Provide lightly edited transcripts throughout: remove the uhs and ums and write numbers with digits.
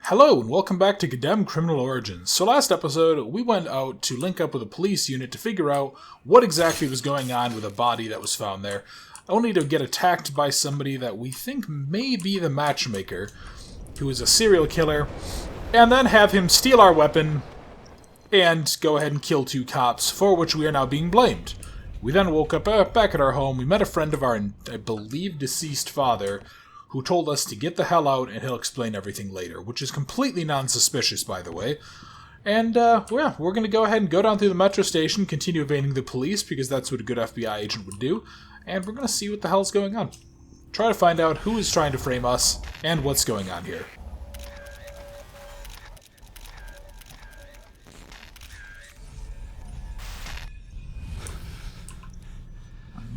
Hello and welcome back to Condemned Criminal Origins. So last episode, we went out to link up with a police unit to figure out what exactly was going on with a body that was found there, only to get attacked by somebody that we think may be the matchmaker, who is a serial killer, and then have him steal our weapon and go ahead and kill two cops, for which we are now being blamed. We then woke up back at our home. We met a friend of our, I believe, deceased father, who told us to get the hell out and he'll explain everything later, which is completely non-suspicious, by the way. And, yeah, we're going to go ahead and go down through the metro station, continue evading the police, because that's what a good FBI agent would do, and we're going to see what the hell's going on. Try to find out who is trying to frame us, and what's going on here.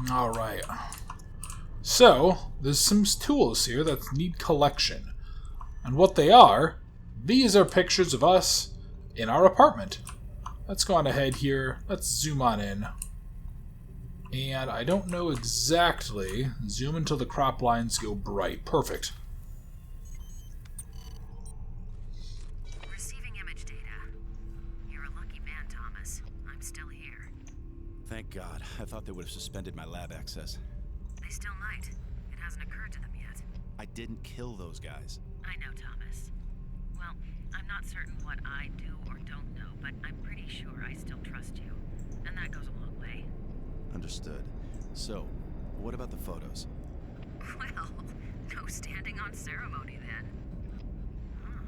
Alright. So, there's some tools here that need collection. And what they are, these are pictures of us in our apartment. Let's go on ahead here. Let's zoom on in. And I don't know exactly. Zoom until the crop lines go bright. Perfect. Receiving image data. You're a lucky man, Thomas. I'm still here. Thank God. I thought they would have suspended my lab access. They still might. It hasn't occurred to them yet. I didn't kill those guys. I know, Thomas. Well, I'm not certain what I do or don't know, but I'm pretty sure I still trust you. And that goes a long way. Understood. So, what about the photos? Well, no standing on ceremony then. Huh.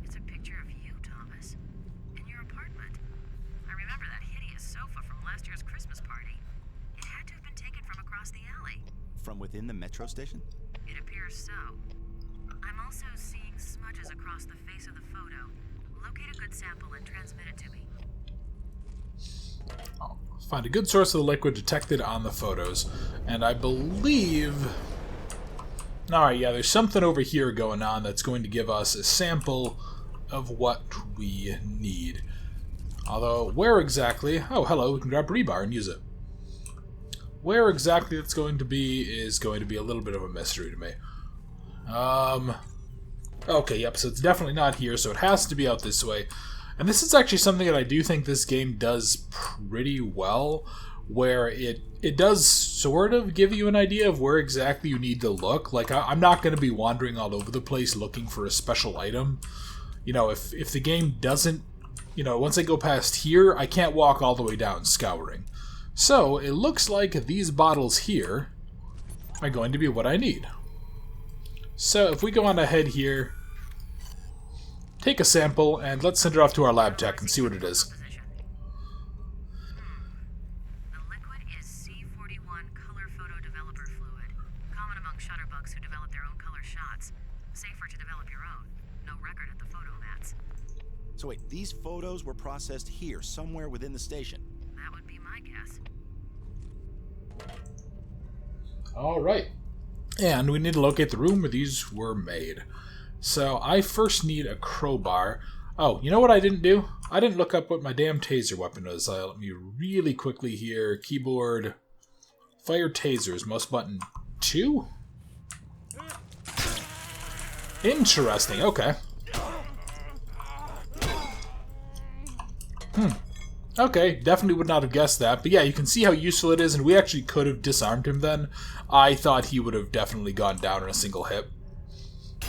It's a picture of you, Thomas. In your apartment. I remember that hideous sofa from last year's Christmas party. It had to have been taken from across the alley. From within the metro station? It appears so. I'm also seeing smudges across the face of the photo. Locate a good sample and transmit it to me. Find a good source of the liquid detected on the photos. And I believe... Alright, yeah, there's something over here going on that's going to give us a sample of what we need. Although, where exactly... Oh, hello, we can grab rebar and use it. Where exactly it's going to be is going to be a little bit of a mystery to me. Okay, yep, so it's definitely not here, so it has to be out this way. And this is actually something that I do think this game does pretty well, where it does sort of give you an idea of where exactly you need to look. Like, I'm not going to be wandering all over the place looking for a special item. You know, if the game doesn't, you know, once I go past here, I can't walk all the way down scouring. So, it looks like these bottles here are going to be what I need. So, if we go on ahead here, take a sample, and let's send it off to our lab tech and see what it is. The liquid is C41 color photo developer fluid. Common among shutterbugs who develop their own color shots. Safer to develop your own. No record at the photo mats. So wait, these photos were processed here, somewhere within the station. That would be my guess. Alright. And we need to locate the room where these were made. So I first need a crowbar. Oh, you know what I didn't do? I didn't look up what my damn taser weapon was. Let me really quickly here. Keyboard. Fire tasers. Mouse button 2? Interesting. Okay. Okay, definitely would not have guessed that. But yeah, you can see how useful it is, and we actually could have disarmed him then. I thought he would have definitely gone down in a single hit.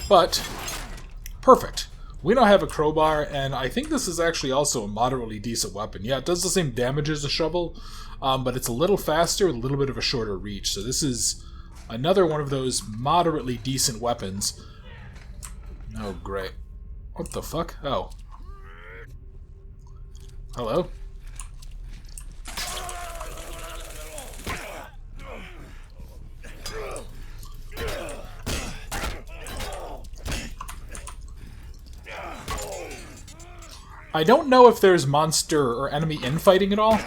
But, perfect. We now have a crowbar, and I think this is actually also a moderately decent weapon. Yeah, it does the same damage as a shovel, but it's a little faster with a little bit of a shorter reach. So this is another one of those moderately decent weapons. Oh, great. What the fuck? Oh. Hello? I don't know if there's monster or enemy infighting at all.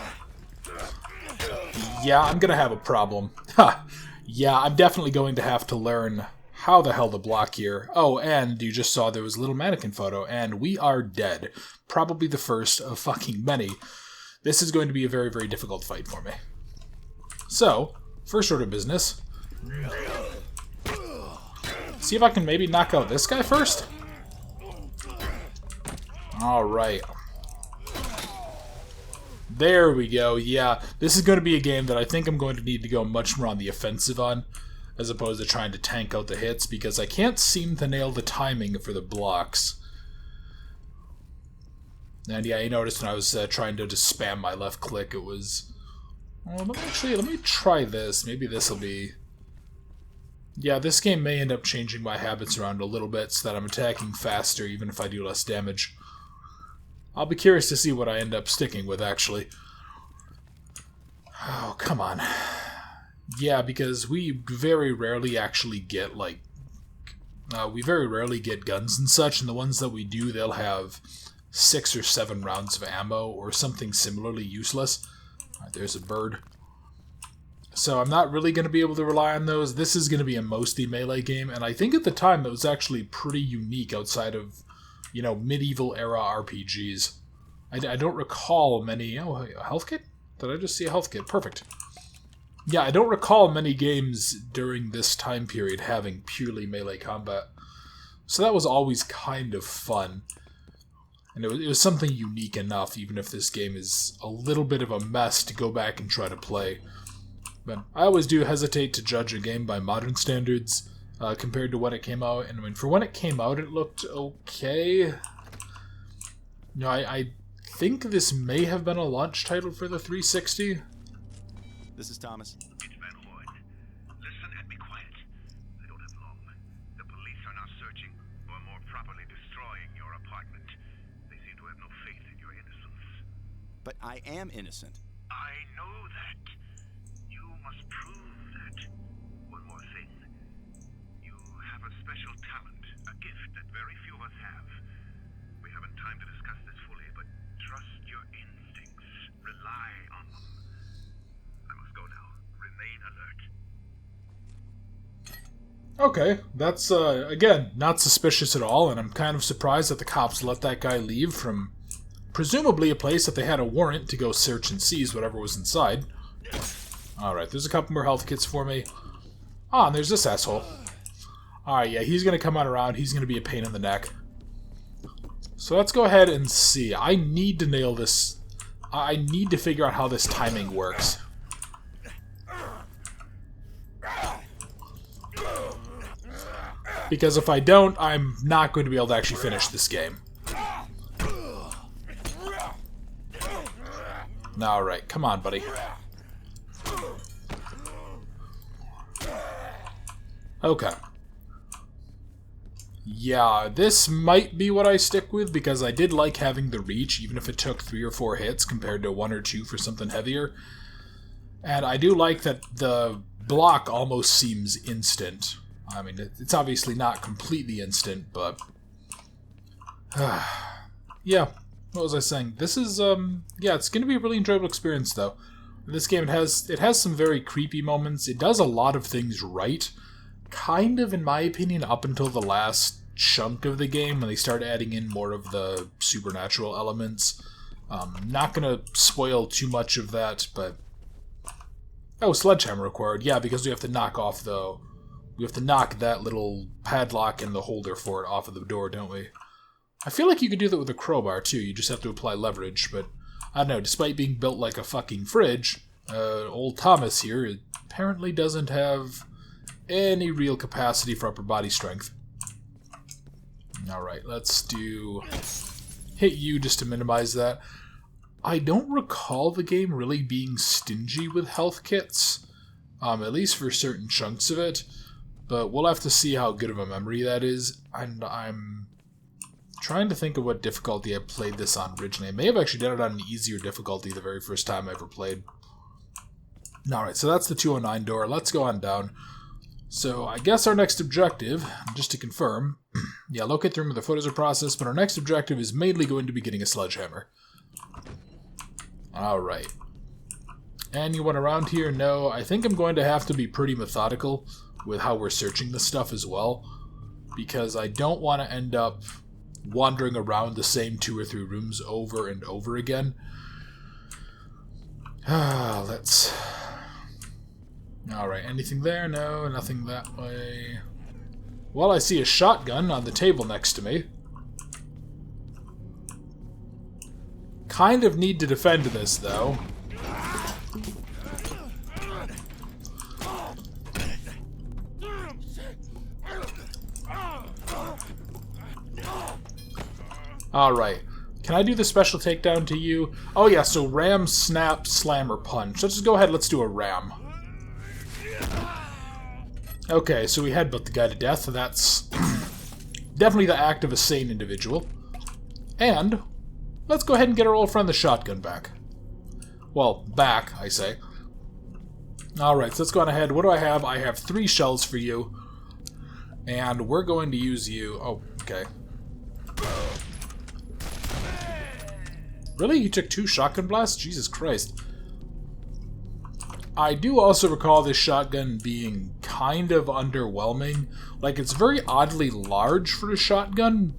Yeah, I'm gonna have a problem. Ha! Yeah, I'm definitely going to have to learn how the hell to block here. Oh, and you just saw there was a little mannequin photo, and we are dead. Probably the first of fucking many. This is going to be a very, very difficult fight for me. So, first order of business. See if I can maybe knock out this guy first? Alright. There we go. Yeah, this is going to be a game that I think I'm going to need to go much more on the offensive on, as opposed to trying to tank out the hits, because I can't seem to nail the timing for the blocks. And yeah, you noticed when I was trying to just spam my left click, it was... Well, let me try this. Maybe this will be... Yeah, this game may end up changing my habits around a little bit so that I'm attacking faster, even if I do less damage. I'll be curious to see what I end up sticking with, actually. Oh, come on. Yeah, because we very rarely actually get, like... we very rarely get guns and such, and the ones that we do, they'll have 6 or 7 rounds of ammo, or something similarly useless. Alright, there's a bird. So I'm not really going to be able to rely on those. This is going to be a mostly melee game, and I think at the time it was actually pretty unique outside of, you know, medieval era RPGs. I don't recall many... Oh, a health kit? Did I just see a health kit? Perfect. Yeah, I don't recall many games during this time period having purely melee combat. So that was always kind of fun. And it was something unique enough, even if this game is a little bit of a mess to go back and try to play. But I always do hesitate to judge a game by modern standards compared to when it came out. And I mean, for when it came out, it looked okay. No, I think this may have been a launch title for the 360. This is Thomas. It's Van Hoyt. Listen and be quiet. I don't have long. The police are now searching, or more properly destroying, your apartment. They seem to have no faith in your innocence. But I am innocent. I know that. You must prove that. One more thing. You have a special talent, a gift that very few of us have. We haven't time to discuss this fully, but trust your instincts. Rely on them. I must go now. Remain alert. Okay, that's, again, not suspicious at all, and I'm kind of surprised that the cops let that guy leave from presumably a place that they had a warrant to go search and seize whatever was inside. Alright, there's a couple more health kits for me. Ah, and there's this asshole. Alright, yeah, he's going to come on around. He's going to be a pain in the neck. So let's go ahead and see. I need to nail this. I need to figure out how this timing works. Because if I don't, I'm not going to be able to actually finish this game. Alright, come on, buddy. Okay. Yeah, this might be what I stick with, because I did like having the reach, even if it took 3 or 4 hits compared to 1 or 2 for something heavier. And I do like that the block almost seems instant. I mean, it's obviously not completely instant, but... yeah, what was I saying? This is, yeah, it's going to be a really enjoyable experience, though. This game, it has some very creepy moments. It does a lot of things right. Kind of, in my opinion, up until the last chunk of the game, when they start adding in more of the supernatural elements. Not going to spoil too much of that, but... Oh, sledgehammer required. Yeah, because we have to knock off the... We have to knock that little padlock and the holder for it off of the door, don't we? I feel like you could do that with a crowbar, too. You just have to apply leverage, but... I don't know, despite being built like a fucking fridge, old Thomas here apparently doesn't have any real capacity for upper body strength. Alright, let's hit you just to minimize that. I don't recall the game really being stingy with health kits, at least for certain chunks of it, but we'll have to see how good of a memory that is, and I'm trying to think of what difficulty I played this on originally. I may have actually done it on an easier difficulty the very first time I ever played. Alright, so that's the 209 door. Let's go on down. So I guess our next objective, just to confirm, yeah, locate the room where the photos are processed, but our next objective is mainly going to be getting a sledgehammer. Alright. Anyone around here? No. I think I'm going to have to be pretty methodical with how we're searching this stuff as well, because I don't want to end up wandering around the same 2 or 3 rooms over and over again. Let's... Alright, anything there? No, nothing that way. Well, I see a shotgun on the table next to me. Kind of need to defend this, though. Alright. Can I do the special takedown to you? Oh yeah, so ram, snap, slam, or punch. Let's just go ahead, let's do a ram. Okay, so we headbutt the guy to death. That's definitely the act of a sane individual. And let's go ahead and get our old friend the shotgun back. Well, back, I say. Alright, so let's go on ahead. What do I have? I have 3 shells for you. And we're going to use you... Oh, okay. Really? You took 2 shotgun blasts? Jesus Christ. I do also recall this shotgun being kind of underwhelming. Like, it's very oddly large for a shotgun,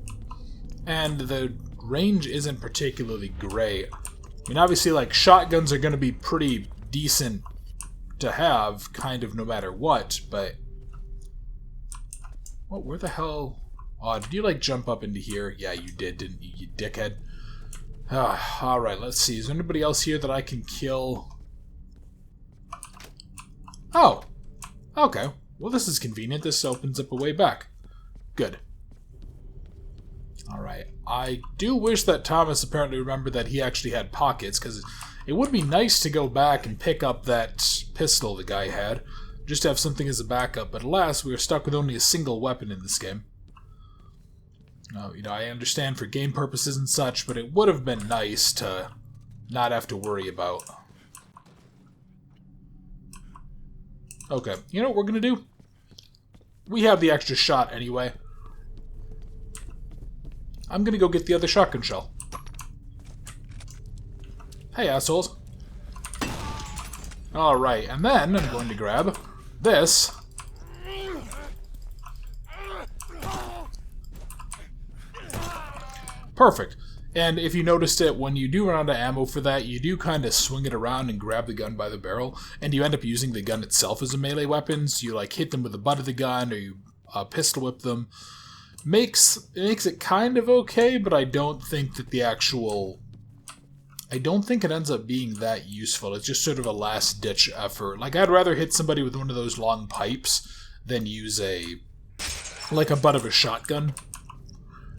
and the range isn't particularly great. I mean, obviously, like, shotguns are going to be pretty decent to have, kind of no matter what, but... What, where the hell... Oh, did you, like, jump up into here? Yeah, you did, didn't you, you dickhead? Alright, let's see. Is there anybody else here that I can kill? Oh! Okay. Well, this is convenient. This opens up a way back. Good. Alright. I do wish that Thomas apparently remembered that he actually had pockets, because it would be nice to go back and pick up that pistol the guy had, just to have something as a backup, but alas, we are stuck with only a single weapon in this game. You know, I understand for game purposes and such, but it would have been nice to not have to worry about. Okay, you know what we're gonna do? We have the extra shot anyway. I'm gonna go get the other shotgun shell. Hey, assholes. Alright, and then I'm going to grab this. Perfect. And if you noticed it, when you do run out of ammo for that, you do kind of swing it around and grab the gun by the barrel, and you end up using the gun itself as a melee weapon, so you like hit them with the butt of the gun, or you pistol whip them. It makes it kind of okay, but I don't think that the actual... I don't think it ends up being that useful. It's just sort of a last-ditch effort. Like, I'd rather hit somebody with one of those long pipes than use a butt of a shotgun.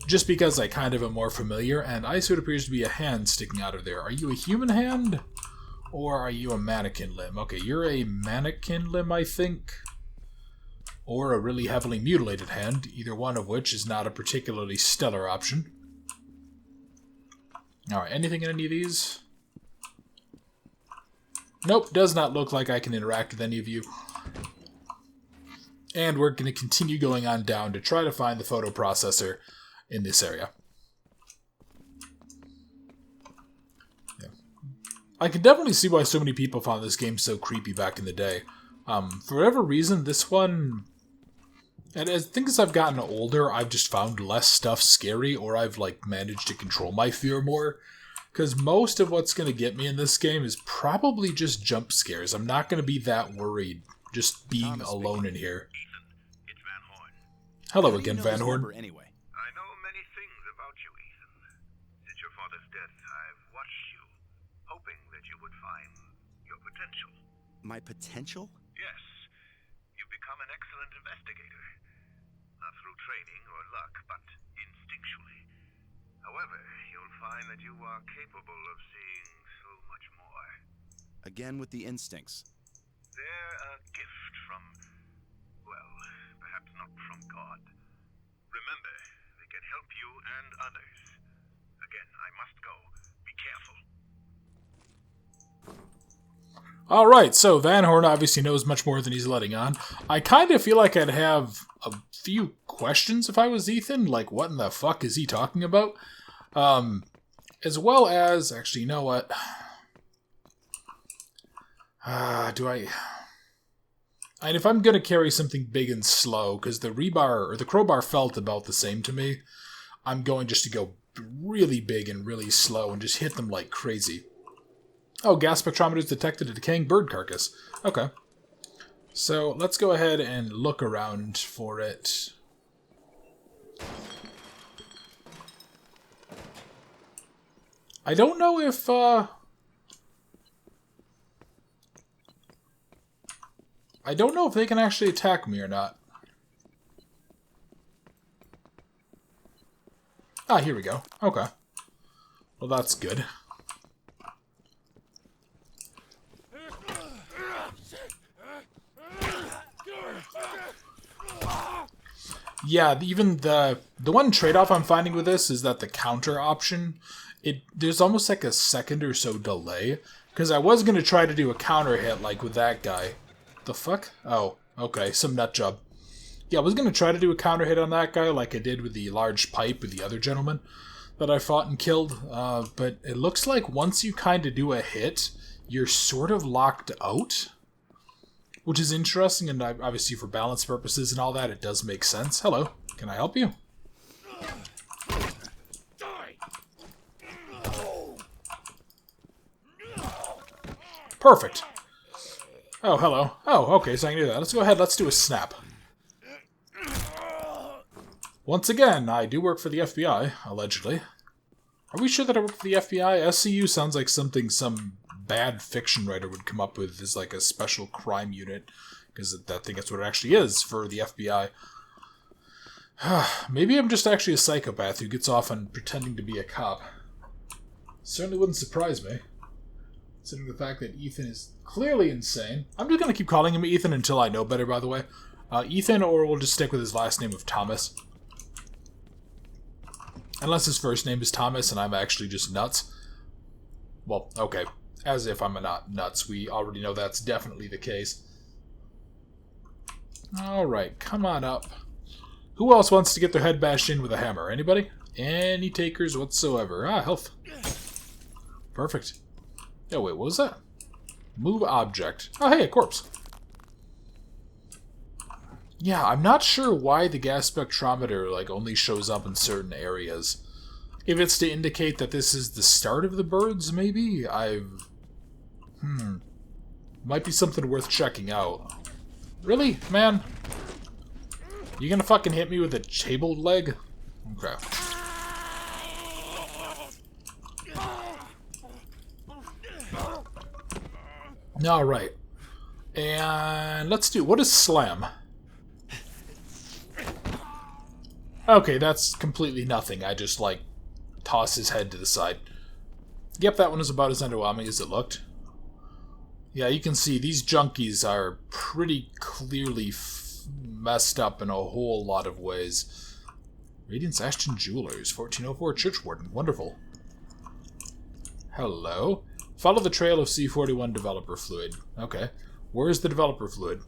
Just because I kind of am more familiar, and I see what appears to be a hand sticking out of there. Are you a human hand? Or are you a mannequin limb? Okay, you're a mannequin limb, I think. Or a really heavily mutilated hand, either one of which is not a particularly stellar option. Alright, anything in any of these? Nope, does not look like I can interact with any of you. And we're going to continue going on down to try to find the photo processor in this area. Yeah. I can definitely see why so many people found this game so creepy back in the day. For whatever reason, this one... And I think as I've gotten older, I've just found less stuff scary, or I've like managed to control my fear more. Because most of what's going to get me in this game is probably just jump scares. I'm not going to be that worried just being alone in here. Ethan, it's Van Horn. Hello again, Van Horn. Anyway. I know many things about you, Ethan. Since your father's death, I've watched you, hoping that you would find your potential. My potential? Yes, you've become an excellent investigator. Not through training or luck, but instinctually. However, you'll find that you are capable of seeing so much more. Again with the instincts. They're a gift from, well, perhaps not from God. Remember, they can help you and others. Again, I must go. Be careful. Alright, so Van Horn obviously knows much more than he's letting on. I kind of feel like I'd have a few questions if I was Ethan, like what in the fuck is he talking about? As well as, actually, you know what? And if I'm gonna carry something big and slow, because the rebar, or the crowbar felt about the same to me, I'm going just to go really big and really slow and just hit them like crazy. Oh, gas spectrometers detected a decaying bird carcass. Okay. So, let's go ahead and look around for it. I don't know if, I don't know if they can actually attack me or not. Ah, here we go. Okay. Well, that's good. Yeah, even the one trade-off I'm finding with this is that the counter option, there's almost like a second or so delay. Because I was going to try to do a counter hit like with that guy. The fuck? Oh, okay, some nut job. Yeah, I was going to try to do a counter hit on that guy like I did with the large pipe with the other gentleman that I fought and killed. But it looks like once you kind of do a hit, you're sort of locked out. Which is interesting, and obviously for balance purposes and all that, it does make sense. Hello, can I help you? Perfect. Oh, hello. Oh, okay, so I can do that. Let's go ahead, let's do a snap. Once again, I do work for the FBI, allegedly. Are we sure that I work for the FBI? SCU sounds like something some bad fiction writer would come up with as like a special crime unit, because I think that's what it actually is for the FBI. Maybe I'm just actually a psychopath who gets off on pretending to be a cop. Certainly wouldn't surprise me, considering the fact that Ethan is clearly insane. I'm just going to keep calling him Ethan until I know better, by the way. Ethan, or we'll just stick with his last name of Thomas. Unless his first name is Thomas and I'm actually just nuts. Well, okay. As if I'm not nuts. We already know that's definitely the case. Alright, come on up. Who else wants to get their head bashed in with a hammer? Anybody? Any takers whatsoever? Ah, health. Perfect. Oh, wait, what was that? Move object. Oh, hey, a corpse. Yeah, I'm not sure why the gas spectrometer like only shows up in certain areas. If it's to indicate that this is the start of the birds, maybe? Might be something worth checking out. Really? Man? You gonna fucking hit me with a table leg? Okay. Alright. And let's do... What is slam? Okay, that's completely nothing. I just, like, toss his head to the side. Yep, that one is about as underwhelming as it looked. Yeah, you can see these junkies are pretty clearly messed up in a whole lot of ways. Radiance Ashton Jewelers, 1404 Churchwarden. Wonderful. Hello. Follow the trail of C41 developer fluid. Okay. Where is the developer fluid?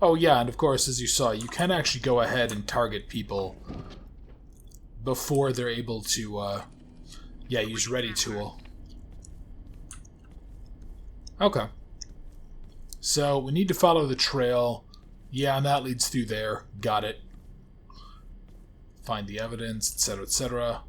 Oh yeah, and of course, as you saw, you can actually go ahead and target people before they're able to, yeah, use ready tool. Okay. So, we need to follow the trail. Yeah, and that leads through there. Got it. Find the evidence, etc., etc.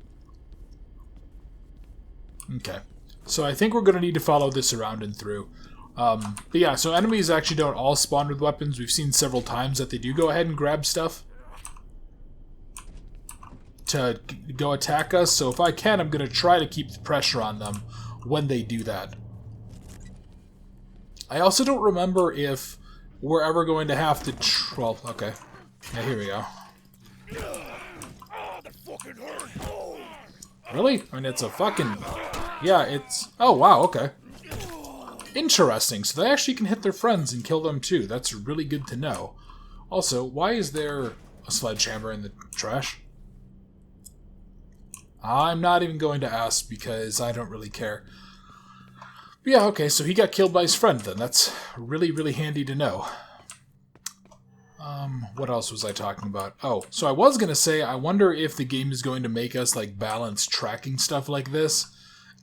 Okay. So I think we're going to need to follow this around and through. But yeah, so enemies actually don't all spawn with weapons. We've seen several times that they do go ahead and grab stuff to go attack us. So if I can, I'm going to try to keep the pressure on them when they do that. I also don't remember if we're ever going to have to... well, okay. Yeah, here we go. Really? I mean, it's a fucking... yeah, it's... oh, wow, okay. Interesting. So they actually can hit their friends and kill them too. That's really good to know. Also, why is there a sledgehammer in the trash? I'm not even going to ask because I don't really care. But yeah, okay, so he got killed by his friend then. That's really, really handy to know. What else was I talking about? Oh, so I was going to say, I wonder if the game is going to make us, like, balance tracking stuff like this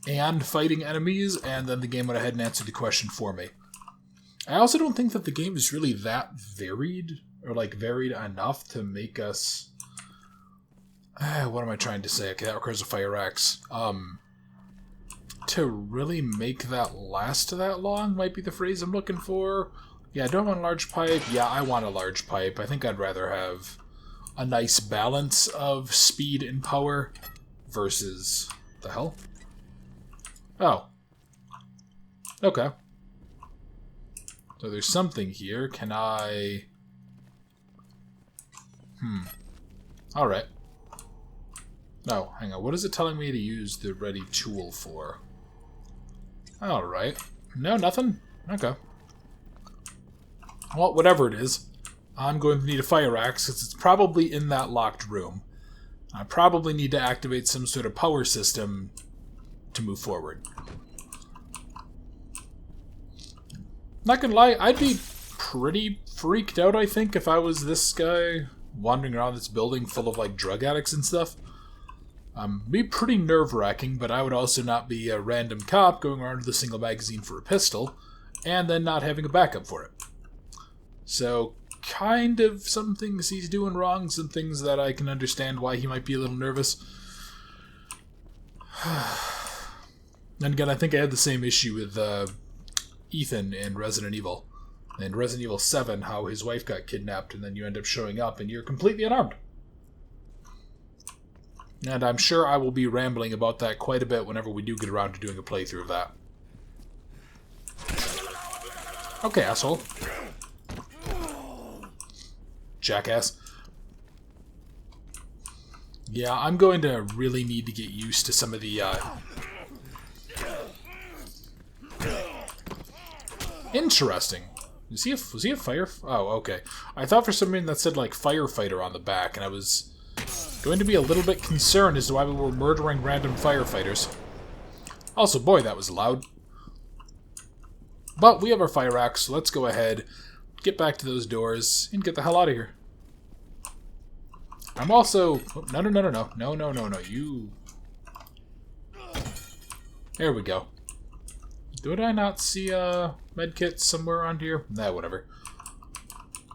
and fighting enemies, and then the game went ahead and answered the question for me. I also don't think that the game is really that varied, or, like, varied enough to make us... what am I trying to say? Okay, that requires a fire axe. To really make that last that long might be the phrase I'm looking for. Yeah, do I want a large pipe? Yeah, I want a large pipe. I think I'd rather have a nice balance of speed and power versus... the hell? Oh. Okay. So there's something here. Can I... Alright. No, hang on. What is it telling me to use the ready tool for? Alright. No, nothing? Okay. Well, whatever it is, I'm going to need a fire axe because it's probably in that locked room. I probably need to activate some sort of power system to move forward. Not gonna lie, I'd be pretty freaked out, I think, if I was this guy wandering around this building full of, like, drug addicts and stuff. Be pretty nerve-wracking, but I would also not be a random cop going around with a single magazine for a pistol, and then not having a backup for it. So, kind of some things he's doing wrong, some things that I can understand why he might be a little nervous. And again, I think I had the same issue with Ethan in Resident Evil. In Resident Evil 7, how his wife got kidnapped, and then you end up showing up and you're completely unarmed. And I'm sure I will be rambling about that quite a bit whenever we do get around to doing a playthrough of that. Okay, asshole. Jackass. Yeah, I'm going to really need to get used to some of the, Interesting. Was he a fire... Oh, okay. I thought for some reason that said, like, firefighter on the back, and I was going to be a little bit concerned as to why we were murdering random firefighters. Also, boy, that was loud. But we have our fire axe, so let's go ahead, get back to those doors, and get the hell out of here. I'm also... No, you... There we go. Did I not see a medkit somewhere around here? Nah, whatever.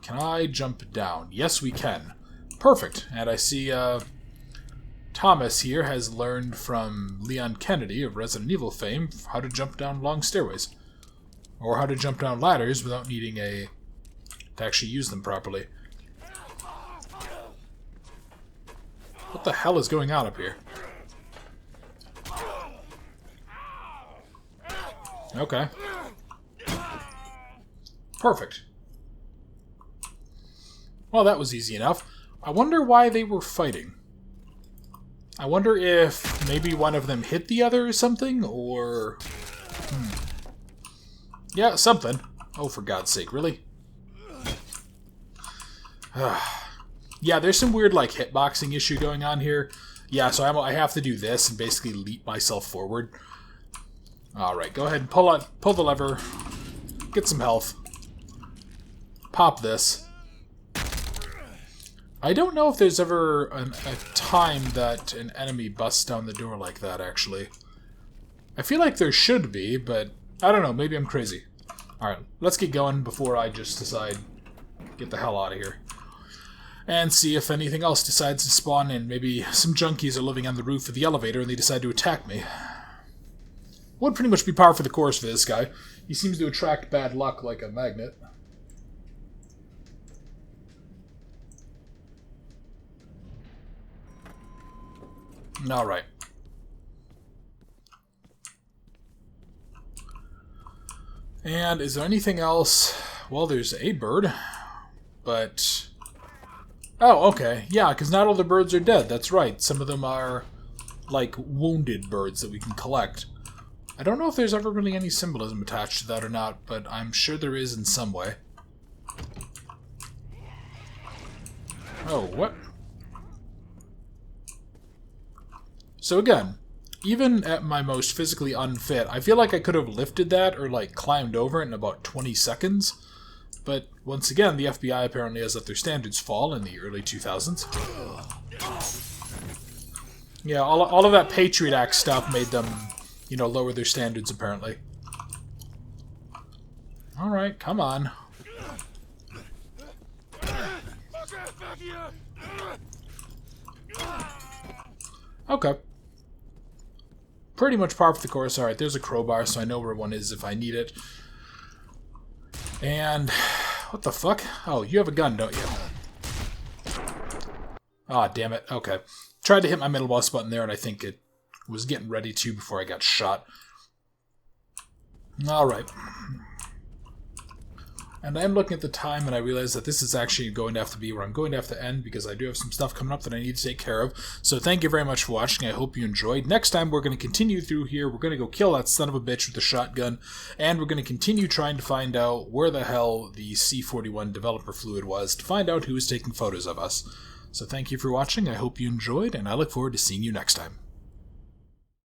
Can I jump down? Yes, we can. Perfect. And I see Thomas here has learned from Leon Kennedy of Resident Evil fame how to jump down long stairways. Or how to jump down ladders without needing to actually use them properly. What the hell is going on up here? Okay. Perfect. Well, that was easy enough. I wonder why they were fighting. I wonder if maybe one of them hit the other or something, or... Yeah, something. Oh, for God's sake, really? Yeah, there's some weird, like, hitboxing issue going on here. Yeah, so I have to do this and basically leap myself forward. Alright, go ahead and pull the lever. Get some health. Pop this. I don't know if there's ever a time that an enemy busts down the door like that, actually. I feel like there should be, but I don't know, maybe I'm crazy. Alright, let's get going before I just decide get the hell out of here. And see if anything else decides to spawn in. Maybe some junkies are living on the roof of the elevator and they decide to attack me. Would pretty much be par for the course for this guy. He seems to attract bad luck like a magnet. Alright. And is there anything else? Well, there's a bird. But... Oh, okay. Yeah, because not all the birds are dead. That's right. Some of them are, like, wounded birds that we can collect. I don't know if there's ever really any symbolism attached to that or not, but I'm sure there is in some way. Oh, what? So again, even at my most physically unfit, I feel like I could have lifted that or, like, climbed over it in about 20 seconds. But, once again, the FBI apparently has let their standards fall in the early 2000s. Yeah, all of that Patriot Act stuff made them, you know, lower their standards, apparently. Alright, come on. Okay. Pretty much par for the course. Alright, there's a crowbar, so I know where one is if I need it. And... what the fuck? Oh, you have a gun, don't you? Ah, damn it. Okay. Tried to hit my middle mouse button there, and I think it was getting ready to before I got shot. Alright. And I'm looking at the time, and I realize that this is actually going to have to be where I'm going to have to end, because I do have some stuff coming up that I need to take care of. So thank you very much for watching. I hope you enjoyed. Next time, we're going to continue through here. We're going to go kill that son of a bitch with the shotgun, and we're going to continue trying to find out where the hell the C-41 developer fluid was, to find out who was taking photos of us. So thank you for watching. I hope you enjoyed, and I look forward to seeing you next time.